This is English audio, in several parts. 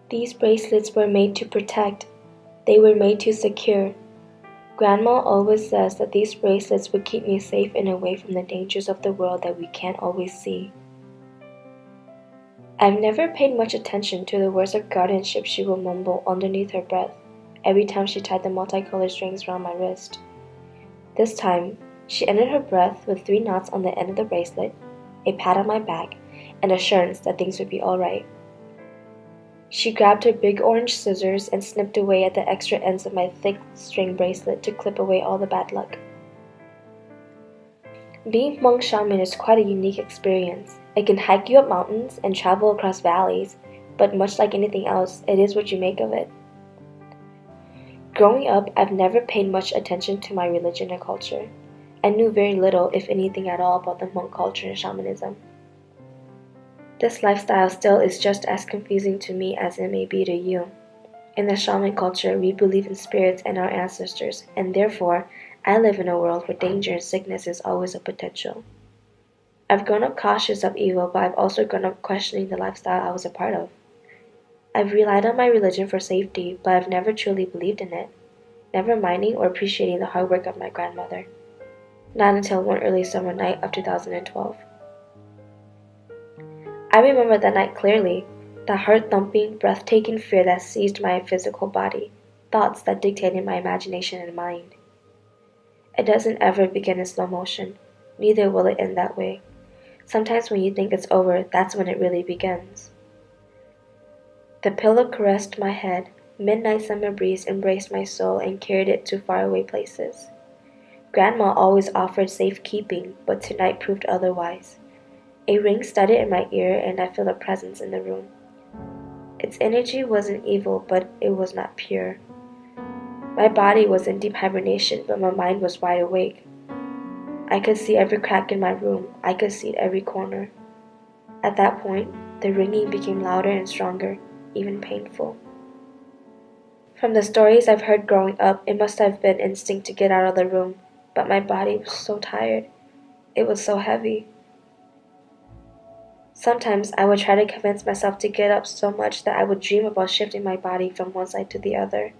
These bracelets were made to protect. They were made to secure. Grandma always says that these bracelets would keep me safe and away from the dangers of the world that we can't always see. I've never paid much attention to the words of guardianship she would mumble underneath her breath every time she tied the multicolored strings around my wrist. This time, she ended her breath with 3 knots on the end of the bracelet, a pat on my back, and assurance that things would be alright. She grabbed her big orange scissors and snipped away at the extra ends of my thick string bracelet to clip away all the bad luck. Being monk shaman is quite a unique experience. It can hike you up mountains and travel across valleys, but much like anything else, it is what you make of it. Growing up, I've never paid much attention to my religion and culture. I knew very little, if anything at all, about the monk culture and shamanism. This lifestyle still is just as confusing to me as it may be to you. In the shaman culture, we believe in spirits and our ancestors, and therefore, I live in a world where danger and sickness is always a potential. I've grown up cautious of evil, but I've also grown up questioning the lifestyle I was a part of. I've relied on my religion for safety, but I've never truly believed in it, never minding or appreciating the hard work of my grandmother. Not until one early summer night of 2012. I remember that night clearly, the heart-thumping, breathtaking fear that seized my physical body, thoughts that dictated my imagination and mind. It doesn't ever begin in slow motion, neither will it end that way. Sometimes when you think it's over, that's when it really begins. The pillow caressed my head, midnight summer breeze embraced my soul and carried it to faraway places. Grandma always offered safekeeping, but tonight proved otherwise. A ring studded in my ear, and I felt a presence in the room. Its energy wasn't evil, but it was not pure. My body was in deep hibernation, but my mind was wide awake. I could see every crack in my room. I could see every corner. At that point, the ringing became louder and stronger, even painful. From the stories I've heard growing up, it must have been instinct to get out of the room, but my body was so tired. It was so heavy. Sometimes I would try to convince myself to get up so much that I would dream about shifting my body from one side to the other.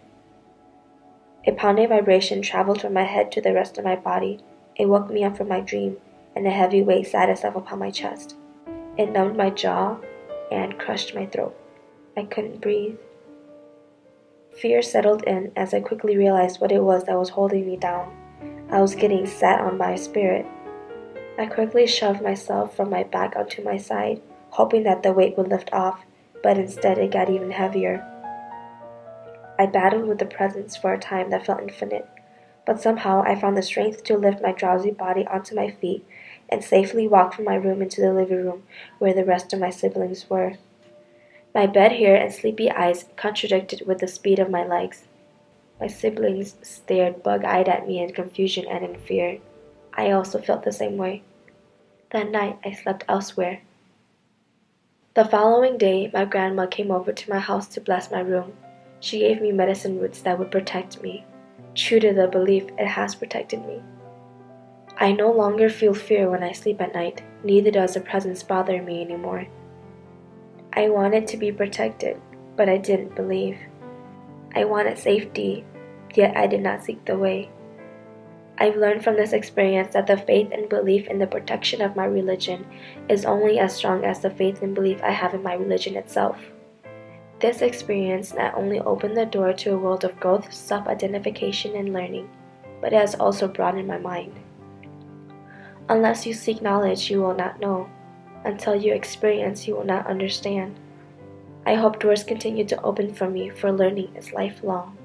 A pounding vibration traveled from my head to the rest of my body. It woke me up from my dream, and a heavy weight sat itself upon my chest. It numbed my jaw and crushed my throat. I couldn't breathe. Fear settled in as I quickly realized what it was that was holding me down. I was getting sat on by a spirit. I quickly shoved myself from my back onto my side, hoping that the weight would lift off, but instead it got even heavier. I battled with the presence for a time that felt infinite, but somehow I found the strength to lift my drowsy body onto my feet and safely walk from my room into the living room where the rest of my siblings were. My bed hair and sleepy eyes contradicted with the speed of my legs. My siblings stared bug-eyed at me in confusion and in fear. I also felt the same way. That night, I slept elsewhere. The following day, my grandma came over to my house to bless my room. She gave me medicine roots that would protect me. True to the belief, it has protected me. I no longer feel fear when I sleep at night, neither does the presence bother me anymore. I wanted to be protected, but I didn't believe. I wanted safety, yet I did not seek the way. I've learned from this experience that the faith and belief in the protection of my religion is only as strong as the faith and belief I have in my religion itself. This experience not only opened the door to a world of growth, self-identification, and learning, but it has also broadened my mind. Unless you seek knowledge, you will not know. Until you experience, you will not understand. I hope doors continue to open for me, for learning is lifelong.